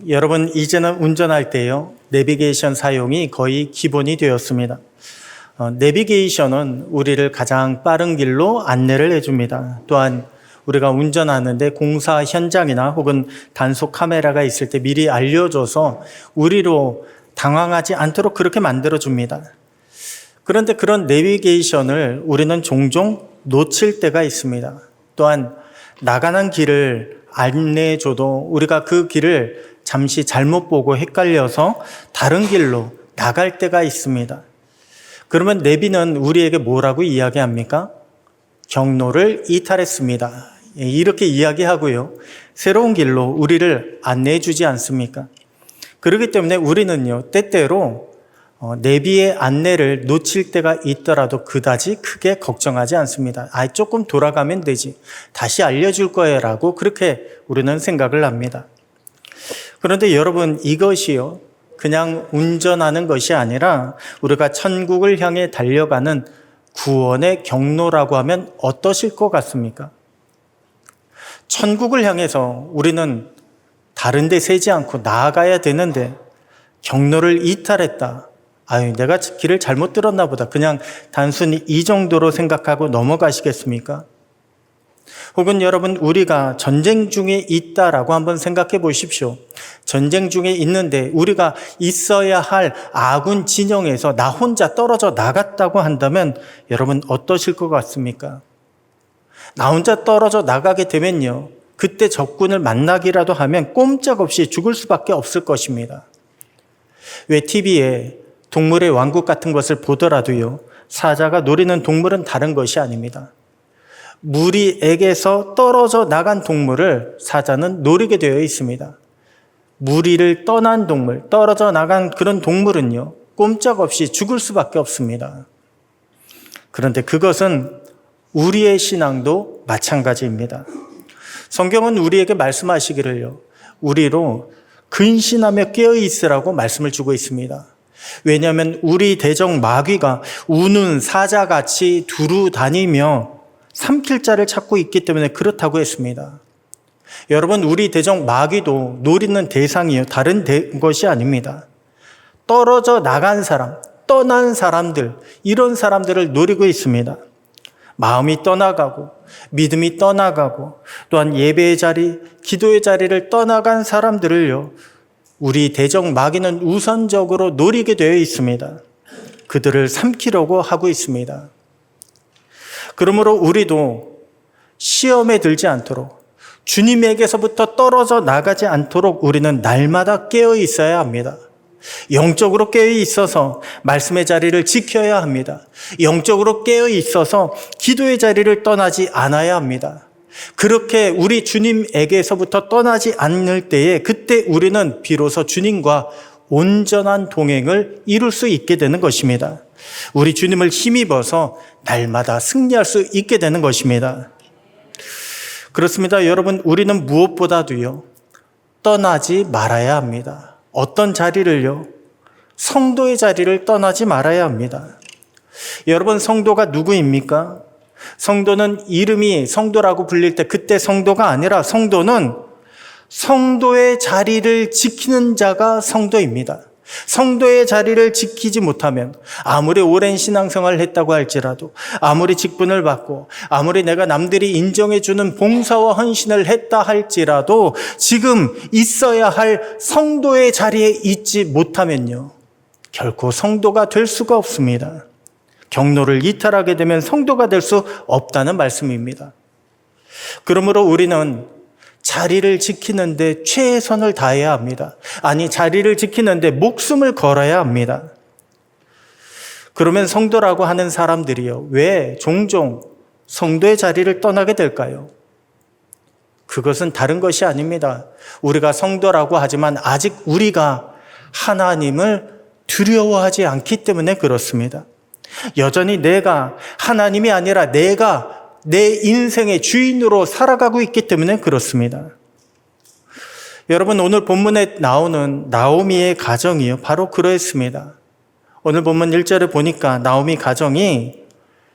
여러분, 이제는 운전할 때요, 내비게이션 사용이 거의 기본이 되었습니다. 내비게이션은 우리를 가장 빠른 길로 안내를 해줍니다. 또한 우리가 운전하는데 공사 현장이나 혹은 단속 카메라가 있을 때 미리 알려줘서 우리로 당황하지 않도록 그렇게 만들어줍니다. 그런데 그런 내비게이션을 우리는 종종 놓칠 때가 있습니다. 또한 나가는 길을 안내해줘도 우리가 그 길을 잠시 잘못 보고 헷갈려서 다른 길로 나갈 때가 있습니다. 그러면 내비는 우리에게 뭐라고 이야기합니까? 경로를 이탈했습니다. 이렇게 이야기하고요, 새로운 길로 우리를 안내해 주지 않습니까? 그렇기 때문에 우리는요, 때때로 내비의 안내를 놓칠 때가 있더라도 그다지 크게 걱정하지 않습니다. 조금 돌아가면 되지, 다시 알려줄 거야 라고 그렇게 우리는 생각을 합니다. 그런데 여러분, 이것이요, 그냥 운전하는 것이 아니라 우리가 천국을 향해 달려가는 구원의 경로라고 하면 어떠실 것 같습니까? 천국을 향해서 우리는 다른 데 세지 않고 나아가야 되는데 경로를 이탈했다. 내가 길을 잘못 들었나 보다. 그냥 단순히 이 정도로 생각하고 넘어가시겠습니까? 혹은 여러분, 우리가 전쟁 중에 있다라고 한번 생각해 보십시오. 전쟁 중에 있는데 우리가 있어야 할 아군 진영에서 나 혼자 떨어져 나갔다고 한다면 여러분, 어떠실 것 같습니까? 나 혼자 떨어져 나가게 되면요, 그때 적군을 만나기라도 하면 꼼짝없이 죽을 수밖에 없을 것입니다. 왜 TV에 동물의 왕국 같은 것을 보더라도요, 사자가 노리는 동물은 다른 것이 아닙니다. 무리에게서 떨어져 나간 동물을 사자는 노리게 되어 있습니다. 무리를 떠난 동물, 떨어져 나간 그런 동물은요, 꼼짝없이 죽을 수밖에 없습니다. 그런데 그것은 우리의 신앙도 마찬가지입니다. 성경은 우리에게 말씀하시기를요, 우리로 근신하며 깨어 있으라고 말씀을 주고 있습니다. 왜냐하면 우리 대적 마귀가 우는 사자같이 두루 다니며 삼킬 자를 찾고 있기 때문에 그렇다고 했습니다. 여러분, 우리 대적 마귀도 노리는 대상이요, 다른 것이 아닙니다. 떨어져 나간 사람, 떠난 사람들, 이런 사람들을 노리고 있습니다. 마음이 떠나가고 믿음이 떠나가고 또한 예배의 자리, 기도의 자리를 떠나간 사람들을요, 우리 대적 마귀는 우선적으로 노리게 되어 있습니다. 그들을 삼키려고 하고 있습니다. 그러므로 우리도 시험에 들지 않도록, 주님에게서부터 떨어져 나가지 않도록 우리는 날마다 깨어 있어야 합니다. 영적으로 깨어 있어서 말씀의 자리를 지켜야 합니다. 영적으로 깨어 있어서 기도의 자리를 떠나지 않아야 합니다. 그렇게 우리 주님에게서부터 떠나지 않을 때에 그때 우리는 비로소 주님과 온전한 동행을 이룰 수 있게 되는 것입니다. 우리 주님을 힘입어서 날마다 승리할 수 있게 되는 것입니다. 그렇습니다. 여러분, 우리는 무엇보다도요, 떠나지 말아야 합니다. 어떤 자리를요? 성도의 자리를 떠나지 말아야 합니다. 여러분, 성도가 누구입니까? 성도는 이름이 성도라고 불릴 때 그때 성도가 아니라 성도는 성도의 자리를 지키는 자가 성도입니다. 성도의 자리를 지키지 못하면 아무리 오랜 신앙생활을 했다고 할지라도, 아무리 직분을 받고 아무리 내가 남들이 인정해주는 봉사와 헌신을 했다 할지라도 지금 있어야 할 성도의 자리에 있지 못하면요, 결코 성도가 될 수가 없습니다. 경로를 이탈하게 되면 성도가 될 수 없다는 말씀입니다. 그러므로 우리는 자리를 지키는데 최선을 다해야 합니다. 자리를 지키는데 목숨을 걸어야 합니다. 그러면 성도라고 하는 사람들이요, 왜 종종 성도의 자리를 떠나게 될까요? 그것은 다른 것이 아닙니다. 우리가 성도라고 하지만 아직 우리가 하나님을 두려워하지 않기 때문에 그렇습니다. 여전히 내가 하나님이 아니라 내가 내 인생의 주인으로 살아가고 있기 때문에 그렇습니다. 여러분, 오늘 본문에 나오는 나오미의 가정이요, 바로 그러했습니다. 오늘 본문 1절에 보니까 나오미 가정이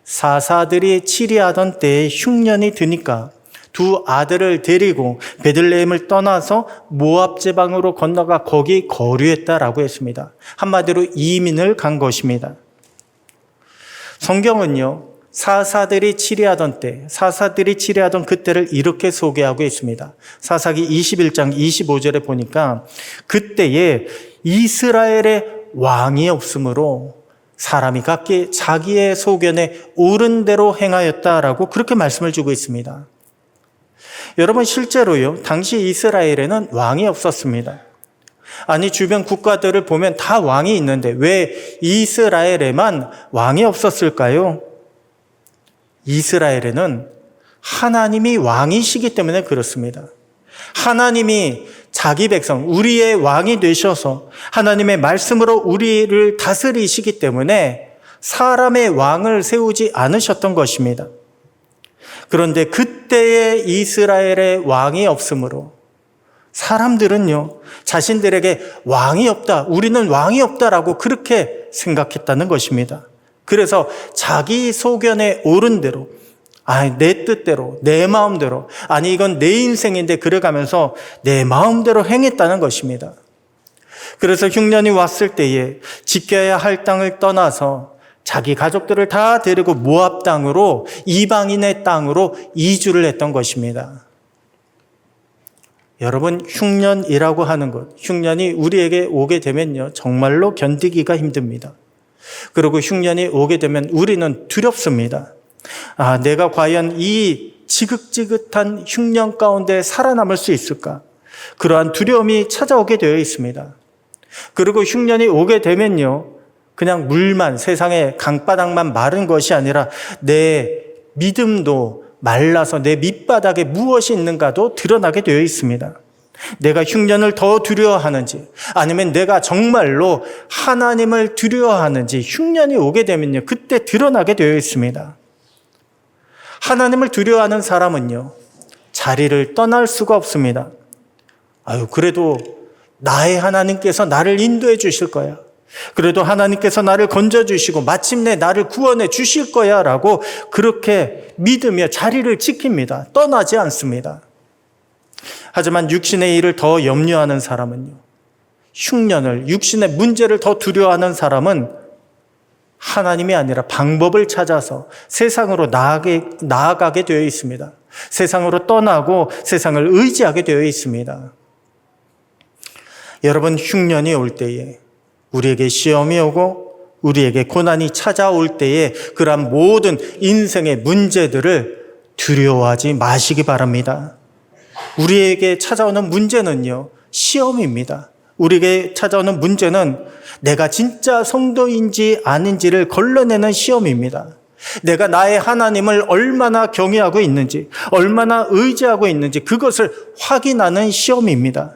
사사들이 치리하던 때에 흉년이 드니까 두 아들을 데리고 베들레헴을 떠나서 모압 지방으로 건너가 거기 거류했다라고 했습니다. 한마디로 이민을 간 것입니다. 성경은요, 사사들이 치리하던 그때를 이렇게 소개하고 있습니다. 사사기 21장 25절에 보니까 그때에 이스라엘의 왕이 없으므로 사람이 각기 자기의 소견에 옳은 대로 행하였다라고 그렇게 말씀을 주고 있습니다. 여러분, 실제로요, 당시 이스라엘에는 왕이 없었습니다. 아니, 주변 국가들을 보면 다 왕이 있는데 왜 이스라엘에만 왕이 없었을까요? 이스라엘에는 하나님이 왕이시기 때문에 그렇습니다. 하나님이 자기 백성, 우리의 왕이 되셔서 하나님의 말씀으로 우리를 다스리시기 때문에 사람의 왕을 세우지 않으셨던 것입니다. 그런데 그때의 이스라엘의 왕이 없으므로 사람들은요, 자신들에게 왕이 없다, 우리는 왕이 없다라고 그렇게 생각했다는 것입니다. 그래서 자기 소견에 옳은 대로, 내 뜻대로, 내 마음대로, 이건 내 인생인데 그래가면서 내 마음대로 행했다는 것입니다. 그래서 흉년이 왔을 때에 지켜야 할 땅을 떠나서 자기 가족들을 다 데리고 모압 땅으로, 이방인의 땅으로 이주를 했던 것입니다. 여러분, 흉년이라고 하는 것, 흉년이 우리에게 오게 되면요, 정말로 견디기가 힘듭니다. 그리고 흉년이 오게 되면 우리는 두렵습니다. 내가 과연 이 지긋지긋한 흉년 가운데 살아남을 수 있을까? 그러한 두려움이 찾아오게 되어 있습니다. 그리고 흉년이 오게 되면요, 그냥 물만, 세상의 강바닥만 마른 것이 아니라 내 믿음도 말라서 내 밑바닥에 무엇이 있는가도 드러나게 되어 있습니다. 내가 흉년을 더 두려워하는지, 아니면 내가 정말로 하나님을 두려워하는지, 흉년이 오게 되면요, 그때 드러나게 되어 있습니다. 하나님을 두려워하는 사람은요, 자리를 떠날 수가 없습니다. 그래도 나의 하나님께서 나를 인도해 주실 거야. 그래도 하나님께서 나를 건져주시고 마침내 나를 구원해 주실 거야 라고 그렇게 믿으며 자리를 지킵니다. 떠나지 않습니다. 하지만 육신의 일을 더 염려하는 사람은요, 흉년을, 육신의 문제를 더 두려워하는 사람은 하나님이 아니라 방법을 찾아서 세상으로 나아가게 되어 있습니다. 세상으로 떠나고 세상을 의지하게 되어 있습니다. 여러분, 흉년이 올 때에, 우리에게 시험이 오고 우리에게 고난이 찾아올 때에 그러한 모든 인생의 문제들을 두려워하지 마시기 바랍니다. 우리에게 찾아오는 문제는요, 시험입니다. 우리에게 찾아오는 문제는 내가 진짜 성도인지 아닌지를 걸러내는 시험입니다. 내가 나의 하나님을 얼마나 경외하고 있는지, 얼마나 의지하고 있는지 그것을 확인하는 시험입니다.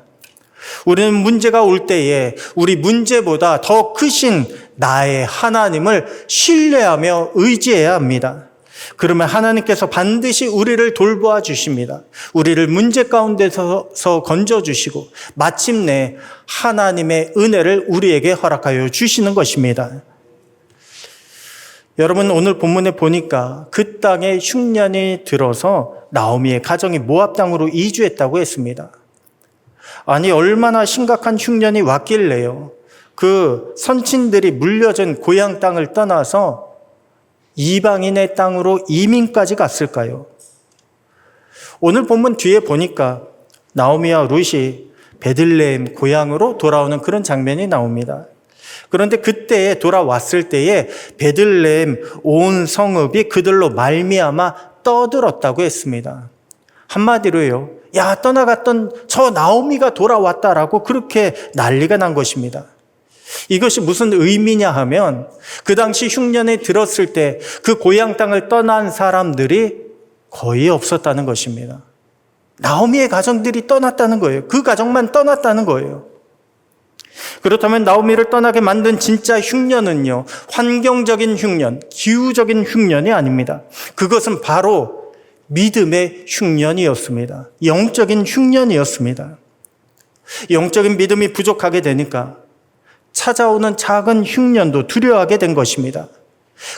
우리는 문제가 올 때에 우리 문제보다 더 크신 나의 하나님을 신뢰하며 의지해야 합니다. 그러면 하나님께서 반드시 우리를 돌보아 주십니다. 우리를 문제 가운데서 건져주시고 마침내 하나님의 은혜를 우리에게 허락하여 주시는 것입니다. 여러분, 오늘 본문에 보니까 그 땅에 흉년이 들어서 나오미의 가정이 모압 땅으로 이주했다고 했습니다. 얼마나 심각한 흉년이 왔길래요, 그 선친들이 물려준 고향 땅을 떠나서 이방인의 땅으로 이민까지 갔을까요? 오늘 본문 뒤에 보니까 나오미와 룻이 베들레헴 고향으로 돌아오는 그런 장면이 나옵니다. 그런데 그때에 돌아왔을 때에 베들레헴 온 성읍이 그들로 말미암아 떠들었다고 했습니다. 한마디로요, 떠나갔던 저 나오미가 돌아왔다라고 그렇게 난리가 난 것입니다. 이것이 무슨 의미냐 하면, 그 당시 흉년에 들었을 때 그 고향 땅을 떠난 사람들이 거의 없었다는 것입니다. 나오미의 가정들이 떠났다는 거예요. 그 가정만 떠났다는 거예요. 그렇다면 나오미를 떠나게 만든 진짜 흉년은요, 환경적인 흉년, 기후적인 흉년이 아닙니다. 그것은 바로 믿음의 흉년이었습니다. 영적인 흉년이었습니다. 영적인 믿음이 부족하게 되니까 찾아오는 작은 흉년도 두려워하게 된 것입니다.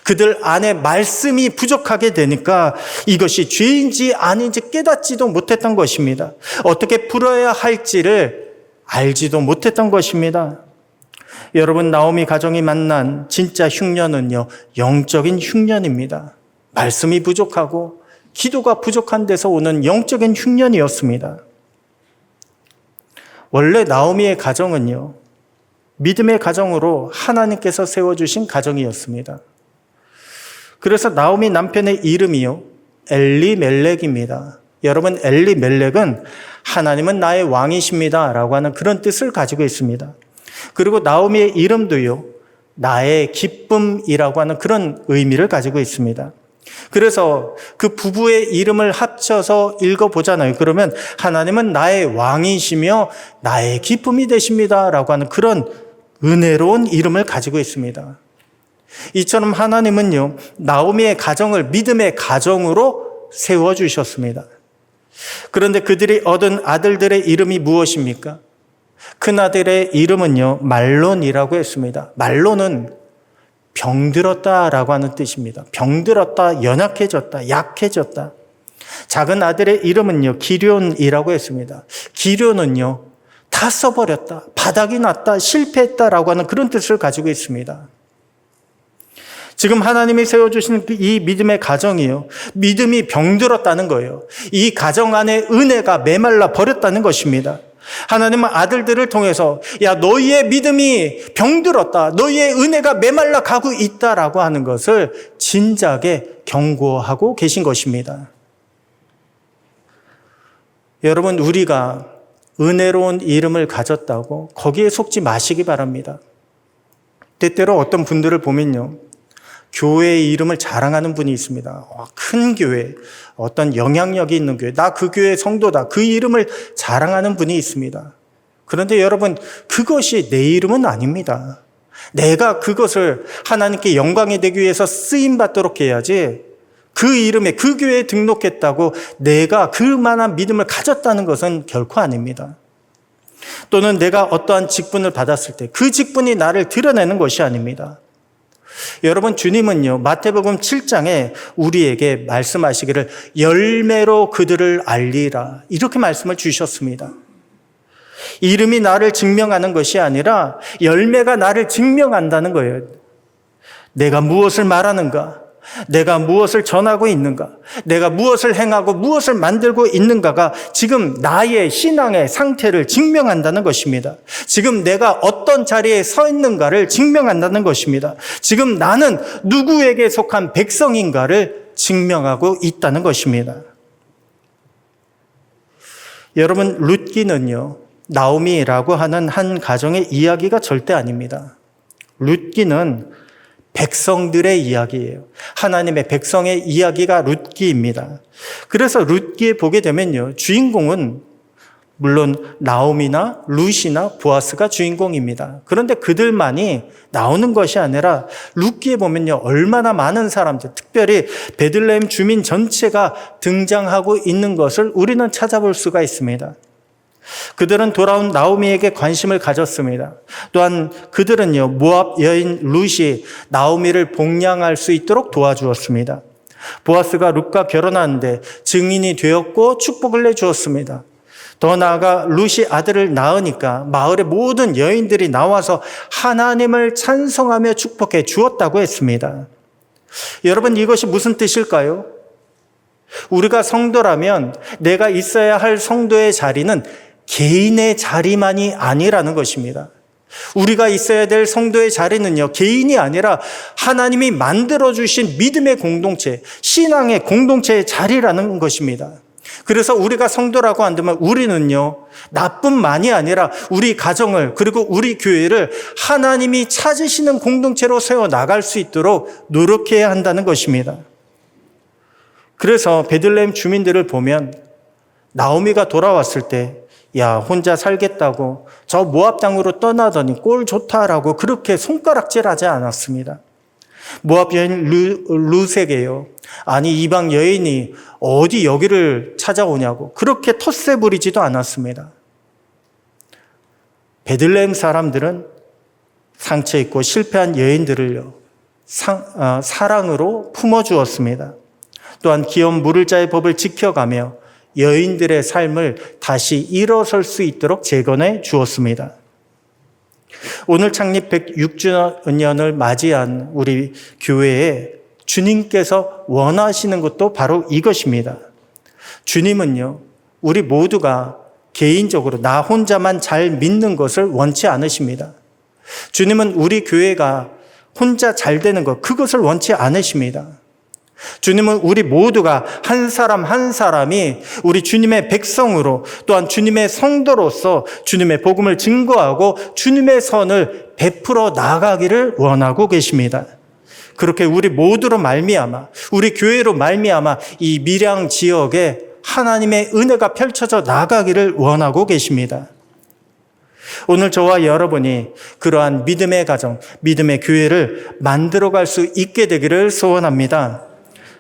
그들 안에 말씀이 부족하게 되니까 이것이 죄인지 아닌지 깨닫지도 못했던 것입니다. 어떻게 풀어야 할지를 알지도 못했던 것입니다. 여러분, 나오미 가정이 만난 진짜 흉년은요, 영적인 흉년입니다. 말씀이 부족하고 기도가 부족한 데서 오는 영적인 흉년이었습니다. 원래 나오미의 가정은요, 믿음의 가정으로 하나님께서 세워주신 가정이었습니다. 그래서 나오미 남편의 이름이요, 엘리멜렉입니다. 여러분, 엘리멜렉은 하나님은 나의 왕이십니다 라고 하는 그런 뜻을 가지고 있습니다. 그리고 나오미의 이름도요, 나의 기쁨이라고 하는 그런 의미를 가지고 있습니다. 그래서 그 부부의 이름을 합쳐서 읽어보잖아요. 그러면 하나님은 나의 왕이시며 나의 기쁨이 되십니다 라고 하는 그런 은혜로운 이름을 가지고 있습니다. 이처럼 하나님은요, 나오미의 가정을 믿음의 가정으로 세워주셨습니다. 그런데 그들이 얻은 아들들의 이름이 무엇입니까? 큰아들의 이름은요, 말론이라고 했습니다. 말론은 병들었다라고 하는 뜻입니다. 병들었다, 연약해졌다, 약해졌다. 작은 아들의 이름은요, 기럨이라고 했습니다. 기럨은요, 다 써버렸다, 바닥이 났다, 실패했다라고 하는 그런 뜻을 가지고 있습니다. 지금 하나님이 세워주신 이 믿음의 가정이요, 믿음이 병들었다는 거예요. 이 가정 안에 은혜가 메말라 버렸다는 것입니다. 하나님은 아들들을 통해서 야, 너희의 믿음이 병들었다, 너희의 은혜가 메말라 가고 있다라고 하는 것을 진작에 경고하고 계신 것입니다. 여러분, 우리가 은혜로운 이름을 가졌다고 거기에 속지 마시기 바랍니다. 때때로 어떤 분들을 보면요, 교회의 이름을 자랑하는 분이 있습니다. 큰 교회, 어떤 영향력이 있는 교회, 나 그 교회 성도다, 그 이름을 자랑하는 분이 있습니다. 그런데 여러분, 그것이 내 이름은 아닙니다. 내가 그것을 하나님께 영광이 되기 위해서 쓰임받도록 해야지, 그 이름에 그 교회에 등록했다고 내가 그만한 믿음을 가졌다는 것은 결코 아닙니다. 또는 내가 어떠한 직분을 받았을 때 그 직분이 나를 드러내는 것이 아닙니다. 여러분, 주님은요, 마태복음 7장에 우리에게 말씀하시기를 열매로 그들을 알리라, 이렇게 말씀을 주셨습니다. 이름이 나를 증명하는 것이 아니라 열매가 나를 증명한다는 거예요. 내가 무엇을 말하는가, 내가 무엇을 전하고 있는가, 내가 무엇을 행하고 무엇을 만들고 있는가가 지금 나의 신앙의 상태를 증명한다는 것입니다. 지금 내가 어떤 자리에 서 있는가를 증명한다는 것입니다. 지금 나는 누구에게 속한 백성인가를 증명하고 있다는 것입니다. 여러분, 룻기는요, 나오미라고 하는 한 가정의 이야기가 절대 아닙니다. 룻기는 백성들의 이야기예요. 하나님의 백성의 이야기가 룻기입니다. 그래서 룻기에 보게 되면요, 주인공은 물론 나오미나 룻이나 보아스가 주인공입니다. 그런데 그들만이 나오는 것이 아니라 룻기에 보면요, 얼마나 많은 사람들, 특별히 베들레헴 주민 전체가 등장하고 있는 것을 우리는 찾아볼 수가 있습니다. 그들은 돌아온 나오미에게 관심을 가졌습니다. 또한 그들은요, 모압 여인 룻이 나오미를 복양할 수 있도록 도와주었습니다. 보아스가 룻과 결혼하는데 증인이 되었고 축복을 내주었습니다. 더 나아가 룻이 아들을 낳으니까 마을의 모든 여인들이 나와서 하나님을 찬송하며 축복해 주었다고 했습니다. 여러분, 이것이 무슨 뜻일까요? 우리가 성도라면 내가 있어야 할 성도의 자리는 개인의 자리만이 아니라는 것입니다. 우리가 있어야 될 성도의 자리는요, 개인이 아니라 하나님이 만들어주신 믿음의 공동체, 신앙의 공동체의 자리라는 것입니다. 그래서 우리가 성도라고 한다면 우리는요, 나뿐만이 아니라 우리 가정을, 그리고 우리 교회를 하나님이 찾으시는 공동체로 세워나갈 수 있도록 노력해야 한다는 것입니다. 그래서 베들레헴 주민들을 보면 나오미가 돌아왔을 때 야, 혼자 살겠다고 저 모압 땅으로 떠나더니 꼴 좋다라고 그렇게 손가락질하지 않았습니다. 모압 여인 룻에게요, 아니 이방 여인이 어디 여기를 찾아오냐고 그렇게 텃세 부리지도 않았습니다. 베들레헴 사람들은 상처 있고 실패한 여인들을요, 사랑으로 품어주었습니다. 또한 기업 물을 자의 법을 지켜가며 여인들의 삶을 다시 일어설 수 있도록 재건해 주었습니다. 오늘 창립 106주년을 맞이한 우리 교회에 주님께서 원하시는 것도 바로 이것입니다. 주님은요, 우리 모두가 개인적으로 나 혼자만 잘 믿는 것을 원치 않으십니다. 주님은 우리 교회가 혼자 잘 되는 것, 그것을 원치 않으십니다. 주님은 우리 모두가 한 사람 한 사람이 우리 주님의 백성으로 또한 주님의 성도로서 주님의 복음을 증거하고 주님의 선을 베풀어 나가기를 원하고 계십니다. 그렇게 우리 모두로 말미암아, 우리 교회로 말미암아 이 밀양 지역에 하나님의 은혜가 펼쳐져 나가기를 원하고 계십니다. 오늘 저와 여러분이 그러한 믿음의 가정, 믿음의 교회를 만들어갈 수 있게 되기를 소원합니다.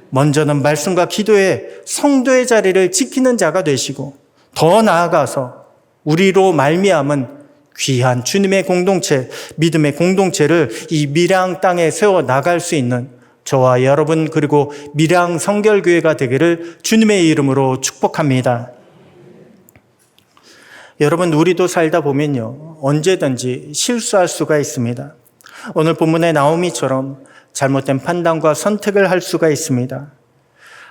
먼저는 말씀과 기도에 성도의 자리를 지키는 자가 되시고, 더 나아가서 우리로 말미암은 귀한 주님의 공동체, 믿음의 공동체를 이 밀양 땅에 세워 나갈 수 있는 저와 여러분 그리고 밀양 성결교회가 되기를 주님의 이름으로 축복합니다. 여러분, 우리도 살다 보면요, 언제든지 실수할 수가 있습니다. 오늘 본문의 나오미처럼 잘못된 판단과 선택을 할 수가 있습니다.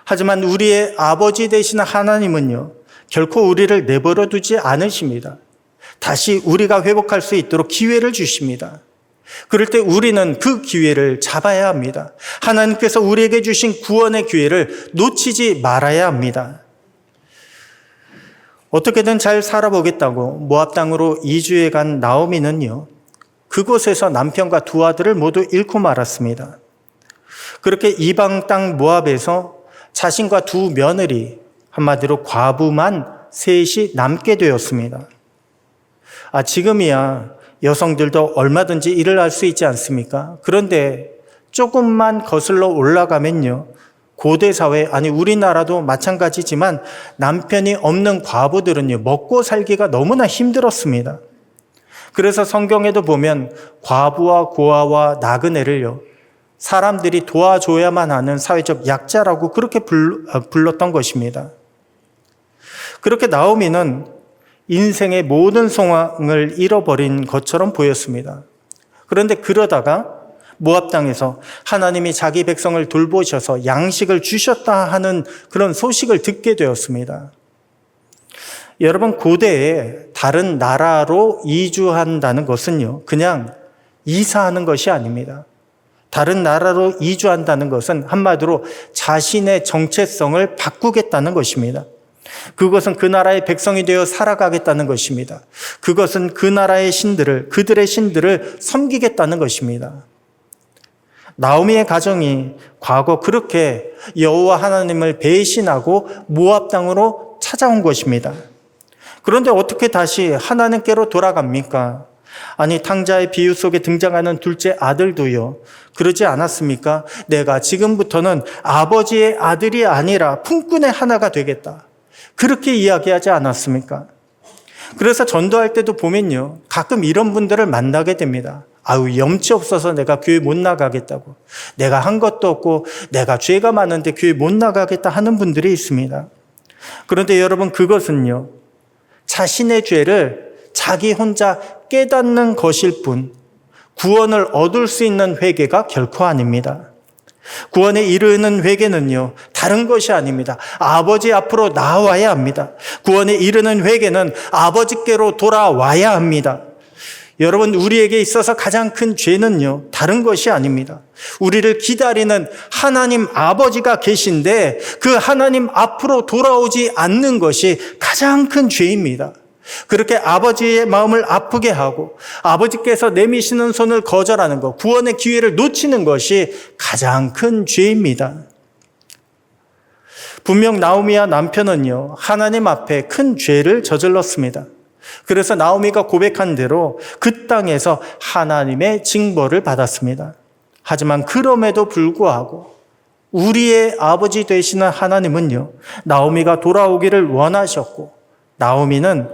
하지만 우리의 아버지 되시는 하나님은요, 결코 우리를 내버려 두지 않으십니다. 다시 우리가 회복할 수 있도록 기회를 주십니다. 그럴 때 우리는 그 기회를 잡아야 합니다. 하나님께서 우리에게 주신 구원의 기회를 놓치지 말아야 합니다. 어떻게든 잘 살아보겠다고 모압 땅으로 이주해 간 나오미는요, 그곳에서 남편과 두 아들을 모두 잃고 말았습니다. 그렇게 이방 땅 모압에서 자신과 두 며느리, 한마디로 과부만 셋이 남게 되었습니다. 지금이야 여성들도 얼마든지 일을 할 수 있지 않습니까? 그런데 조금만 거슬러 올라가면요, 고대 사회, 아니 우리나라도 마찬가지지만 남편이 없는 과부들은요, 먹고 살기가 너무나 힘들었습니다. 그래서 성경에도 보면 과부와 고아와 나그네를요, 사람들이 도와줘야만 하는 사회적 약자라고 그렇게 불렀던 것입니다. 그렇게 나오미는 인생의 모든 소망을 잃어버린 것처럼 보였습니다. 그런데 그러다가 모압 땅에서 하나님이 자기 백성을 돌보셔서 양식을 주셨다 하는 그런 소식을 듣게 되었습니다. 여러분, 고대에 다른 나라로 이주한다는 것은요, 그냥 이사하는 것이 아닙니다. 다른 나라로 이주한다는 것은 한마디로 자신의 정체성을 바꾸겠다는 것입니다. 그것은 그 나라의 백성이 되어 살아가겠다는 것입니다. 그것은 그 나라의 신들을, 그들의 신들을 섬기겠다는 것입니다. 나오미의 가정이 과거 그렇게 여호와 하나님을 배신하고 모압 땅으로 찾아온 것입니다. 그런데 어떻게 다시 하나님께로 돌아갑니까? 아니, 탕자의 비유 속에 등장하는 둘째 아들도요, 그러지 않았습니까? 내가 지금부터는 아버지의 아들이 아니라 품꾼의 하나가 되겠다, 그렇게 이야기하지 않았습니까? 그래서 전도할 때도 보면요, 가끔 이런 분들을 만나게 됩니다. 염치 없어서 내가 교회 못 나가겠다고, 내가 한 것도 없고 내가 죄가 많은데 교회 못 나가겠다 하는 분들이 있습니다. 그런데 여러분, 그것은요, 자신의 죄를 자기 혼자 깨닫는 것일 뿐 구원을 얻을 수 있는 회개가 결코 아닙니다. 구원에 이르는 회개는요, 다른 것이 아닙니다. 아버지 앞으로 나와야 합니다. 구원에 이르는 회개는 아버지께로 돌아와야 합니다. 여러분, 우리에게 있어서 가장 큰 죄는요, 다른 것이 아닙니다. 우리를 기다리는 하나님 아버지가 계신데 그 하나님 앞으로 돌아오지 않는 것이 가장 큰 죄입니다. 그렇게 아버지의 마음을 아프게 하고 아버지께서 내미시는 손을 거절하는 것, 구원의 기회를 놓치는 것이 가장 큰 죄입니다. 분명 나오미와 남편은요, 하나님 앞에 큰 죄를 저질렀습니다. 그래서 나오미가 고백한 대로 그 땅에서 하나님의 징벌을 받았습니다. 하지만 그럼에도 불구하고 우리의 아버지 되시는 하나님은요, 나오미가 돌아오기를 원하셨고 나오미는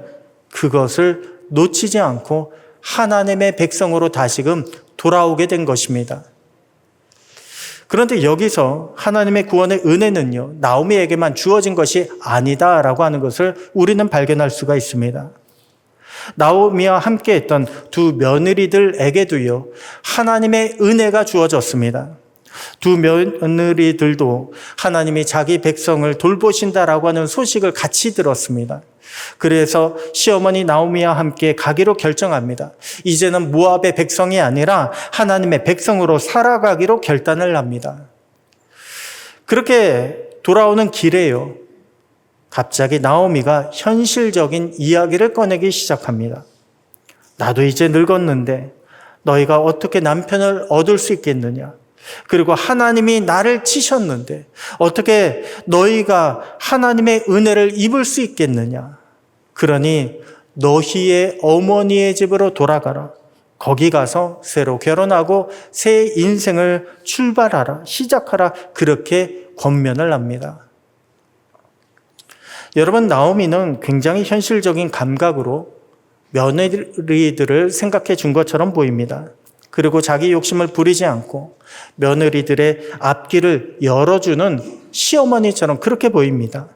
그것을 놓치지 않고 하나님의 백성으로 다시금 돌아오게 된 것입니다. 그런데 여기서 하나님의 구원의 은혜는요, 나오미에게만 주어진 것이 아니다라고 하는 것을 우리는 발견할 수가 있습니다. 나오미와 함께 했던 두 며느리들에게도요, 하나님의 은혜가 주어졌습니다. 두 며느리들도 하나님이 자기 백성을 돌보신다라고 하는 소식을 같이 들었습니다. 그래서 시어머니 나오미와 함께 가기로 결정합니다. 이제는 모압의 백성이 아니라 하나님의 백성으로 살아가기로 결단을 합니다. 그렇게 돌아오는 길에요, 갑자기 나오미가 현실적인 이야기를 꺼내기 시작합니다. 나도 이제 늙었는데 너희가 어떻게 남편을 얻을 수 있겠느냐? 그리고 하나님이 나를 치셨는데 어떻게 너희가 하나님의 은혜를 입을 수 있겠느냐? 그러니 너희의 어머니의 집으로 돌아가라. 거기 가서 새로 결혼하고 새 인생을 출발하라, 시작하라. 그렇게 권면을 합니다. 여러분, 나오미는 굉장히 현실적인 감각으로 며느리들을 생각해 준 것처럼 보입니다. 그리고 자기 욕심을 부리지 않고 며느리들의 앞길을 열어주는 시어머니처럼 그렇게 보입니다.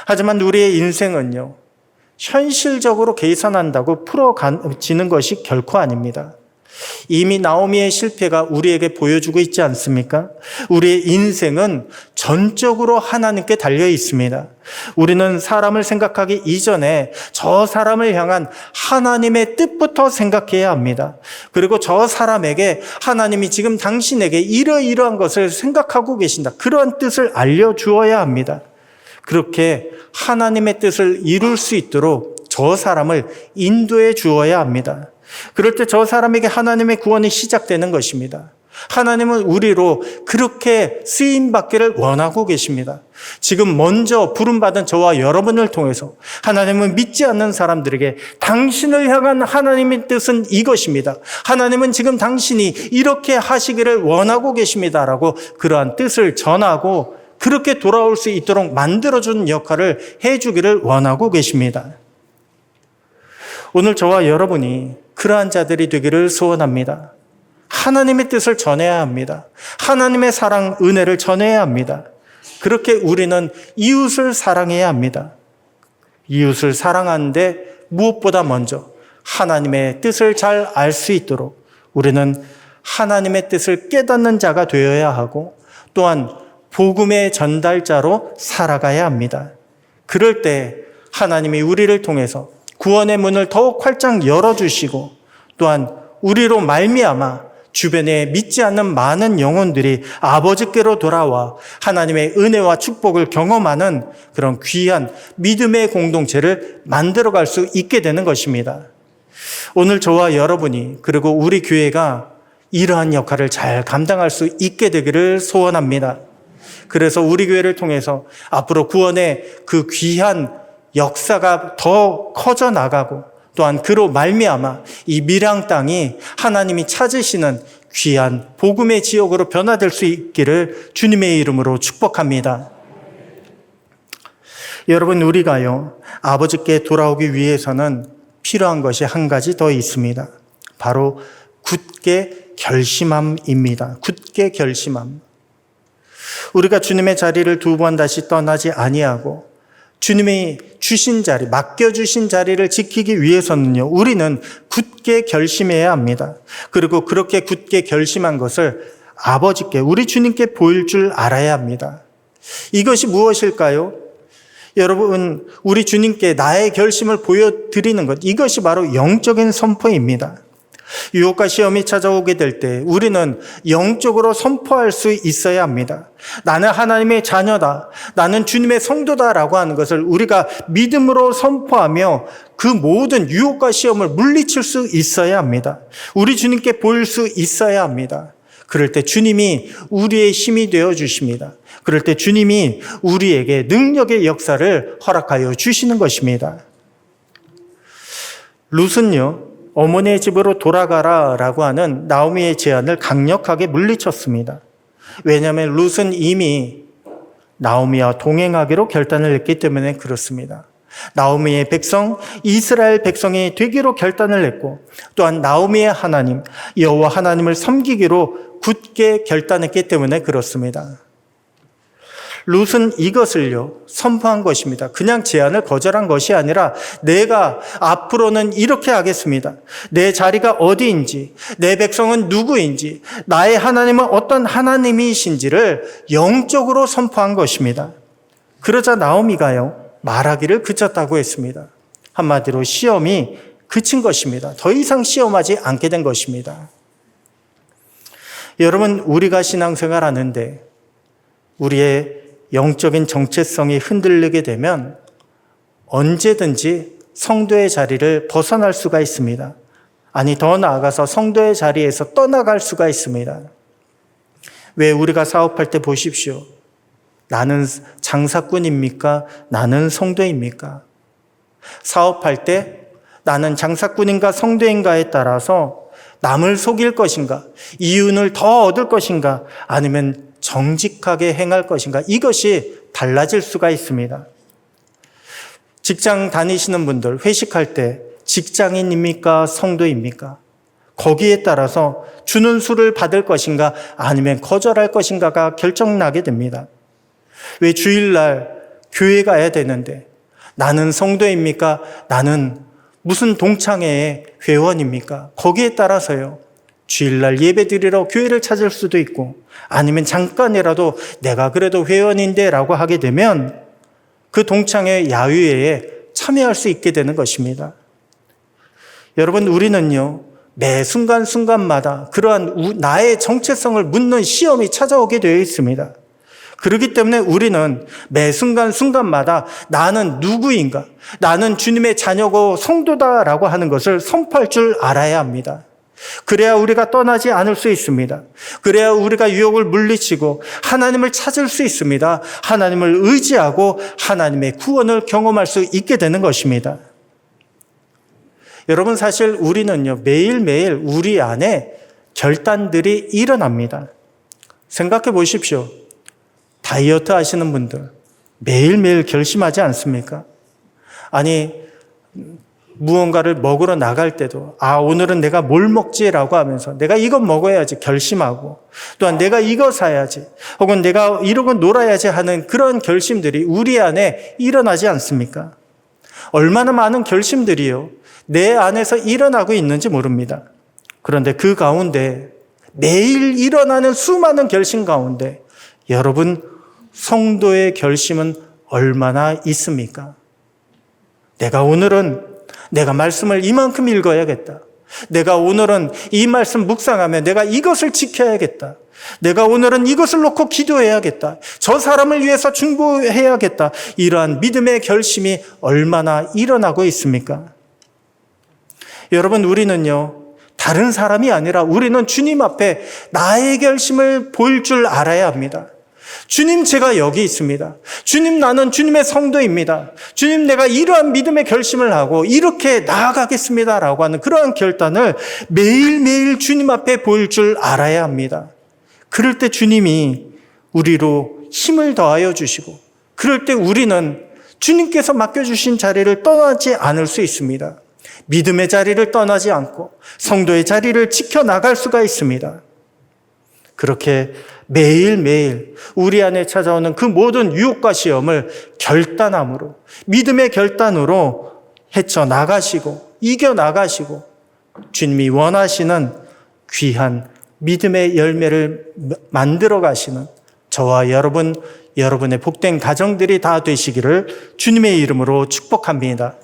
하지만 우리의 인생은요, 현실적으로 계산한다고 풀어지는 것이 결코 아닙니다. 이미 나오미의 실패가 우리에게 보여주고 있지 않습니까? 우리의 인생은 전적으로 하나님께 달려 있습니다. 우리는 사람을 생각하기 이전에 저 사람을 향한 하나님의 뜻부터 생각해야 합니다. 그리고 저 사람에게 하나님이 지금 당신에게 이러이러한 것을 생각하고 계신다, 그러한 뜻을 알려주어야 합니다. 그렇게 하나님의 뜻을 이룰 수 있도록 저 사람을 인도해 주어야 합니다. 그럴 때 저 사람에게 하나님의 구원이 시작되는 것입니다. 하나님은 우리로 그렇게 쓰임받기를 원하고 계십니다. 지금 먼저 부름받은 저와 여러분을 통해서 하나님은 믿지 않는 사람들에게 당신을 향한 하나님의 뜻은 이것입니다, 하나님은 지금 당신이 이렇게 하시기를 원하고 계십니다라고 그러한 뜻을 전하고 그렇게 돌아올 수 있도록 만들어주는 역할을 해주기를 원하고 계십니다. 오늘 저와 여러분이 그러한 자들이 되기를 소원합니다. 하나님의 뜻을 전해야 합니다. 하나님의 사랑, 은혜를 전해야 합니다. 그렇게 우리는 이웃을 사랑해야 합니다. 이웃을 사랑하는데 무엇보다 먼저 하나님의 뜻을 잘 알 수 있도록 우리는 하나님의 뜻을 깨닫는 자가 되어야 하고 또한 복음의 전달자로 살아가야 합니다. 그럴 때 하나님이 우리를 통해서 구원의 문을 더욱 활짝 열어주시고 또한 우리로 말미암아 주변에 믿지 않는 많은 영혼들이 아버지께로 돌아와 하나님의 은혜와 축복을 경험하는 그런 귀한 믿음의 공동체를 만들어갈 수 있게 되는 것입니다. 오늘 저와 여러분이 그리고 우리 교회가 이러한 역할을 잘 감당할 수 있게 되기를 소원합니다. 그래서 우리 교회를 통해서 앞으로 구원의 그 귀한 역사가 더 커져 나가고 또한 그로 말미암아 이 밀양 땅이 하나님이 찾으시는 귀한 복음의 지역으로 변화될 수 있기를 주님의 이름으로 축복합니다. 여러분, 우리가요, 아버지께 돌아오기 위해서는 필요한 것이 한 가지 더 있습니다. 바로 굳게 결심함입니다. 굳게 결심함. 우리가 주님의 자리를 두 번 다시 떠나지 아니하고 주님이 주신 자리, 맡겨주신 자리를 지키기 위해서는요, 우리는 굳게 결심해야 합니다. 그리고 그렇게 굳게 결심한 것을 아버지께, 우리 주님께 보일 줄 알아야 합니다. 이것이 무엇일까요? 여러분, 우리 주님께 나의 결심을 보여드리는 것, 이것이 바로 영적인 선포입니다. 유혹과 시험이 찾아오게 될 때 우리는 영적으로 선포할 수 있어야 합니다. 나는 하나님의 자녀다, 나는 주님의 성도다라고 하는 것을 우리가 믿음으로 선포하며 그 모든 유혹과 시험을 물리칠 수 있어야 합니다. 우리 주님께 보일 수 있어야 합니다. 그럴 때 주님이 우리의 힘이 되어 주십니다. 그럴 때 주님이 우리에게 능력의 역사를 허락하여 주시는 것입니다. 룻은요, 어머니의 집으로 돌아가라라고 하는 나오미의 제안을 강력하게 물리쳤습니다. 왜냐하면 룻은 이미 나오미와 동행하기로 결단을 했기 때문에 그렇습니다. 나오미의 백성, 이스라엘 백성이 되기로 결단을 했고 또한 나오미의 하나님, 여호와 하나님을 섬기기로 굳게 결단했기 때문에 그렇습니다. 룻은 이것을요 선포한 것입니다. 그냥 제안을 거절한 것이 아니라 내가 앞으로는 이렇게 하겠습니다. 내 자리가 어디인지, 내 백성은 누구인지, 나의 하나님은 어떤 하나님이신지를 영적으로 선포한 것입니다. 그러자 나오미가요 말하기를 그쳤다고 했습니다. 한마디로 시험이 그친 것입니다. 더 이상 시험하지 않게 된 것입니다. 여러분, 우리가 신앙생활 하는데 우리의 영적인 정체성이 흔들리게 되면 언제든지 성도의 자리를 벗어날 수가 있습니다. 아니, 더 나아가서 성도의 자리에서 떠나갈 수가 있습니다. 왜 우리가 사업할 때 보십시오. 나는 장사꾼입니까? 나는 성도입니까? 사업할 때 나는 장사꾼인가 성도인가에 따라서 남을 속일 것인가, 이윤을 더 얻을 것인가, 아니면 정직하게 행할 것인가, 이것이 달라질 수가 있습니다. 직장 다니시는 분들 회식할 때 직장인입니까? 성도입니까? 거기에 따라서 주는 술을 받을 것인가 아니면 거절할 것인가가 결정나게 됩니다. 왜 주일날 교회 가야 되는데 나는 성도입니까? 나는 무슨 동창회의 회원입니까? 거기에 따라서요 주일날 예배드리러 교회를 찾을 수도 있고 아니면 잠깐이라도 내가 그래도 회원인데 라고 하게 되면 그 동창회 야유회에 참여할 수 있게 되는 것입니다. 여러분, 우리는요 매 순간순간마다 그러한 나의 정체성을 묻는 시험이 찾아오게 되어 있습니다. 그렇기 때문에 우리는 매 순간순간마다 나는 누구인가, 나는 주님의 자녀고 성도다라고 하는 것을 선포할 줄 알아야 합니다. 그래야 우리가 떠나지 않을 수 있습니다. 그래야 우리가 유혹을 물리치고 하나님을 찾을 수 있습니다. 하나님을 의지하고 하나님의 구원을 경험할 수 있게 되는 것입니다. 여러분, 사실 우리는요 매일매일 우리 안에 결단들이 일어납니다. 생각해 보십시오. 다이어트 하시는 분들 매일매일 결심하지 않습니까? 아니, 무언가를 먹으러 나갈 때도 오늘은 내가 뭘 먹지라고 하면서 내가 이거 먹어야지 결심하고, 또한 내가 이거 사야지 혹은 내가 이러고 놀아야지 하는 그런 결심들이 우리 안에 일어나지 않습니까? 얼마나 많은 결심들이요 내 안에서 일어나고 있는지 모릅니다. 그런데 그 가운데 매일 일어나는 수많은 결심 가운데 여러분, 성도의 결심은 얼마나 있습니까? 내가 말씀을 이만큼 읽어야겠다. 내가 오늘은 이 말씀 묵상하며 내가 이것을 지켜야겠다. 내가 오늘은 이것을 놓고 기도해야겠다. 저 사람을 위해서 중보해야겠다. 이러한 믿음의 결심이 얼마나 일어나고 있습니까? 여러분, 우리는요 다른 사람이 아니라 우리는 주님 앞에 나의 결심을 보일 줄 알아야 합니다. 주님, 제가 여기 있습니다. 주님, 나는 주님의 성도입니다. 주님, 내가 이러한 믿음의 결심을 하고 이렇게 나아가겠습니다 라고 하는 그러한 결단을 매일매일 주님 앞에 보일 줄 알아야 합니다. 그럴 때 주님이 우리로 힘을 더하여 주시고, 그럴 때 우리는 주님께서 맡겨주신 자리를 떠나지 않을 수 있습니다. 믿음의 자리를 떠나지 않고 성도의 자리를 지켜나갈 수가 있습니다. 그렇게 매일매일 우리 안에 찾아오는 그 모든 유혹과 시험을 결단함으로, 믿음의 결단으로 헤쳐나가시고 이겨나가시고 주님이 원하시는 귀한 믿음의 열매를 만들어 가시는 저와 여러분, 여러분의 복된 가정들이 다 되시기를 주님의 이름으로 축복합니다.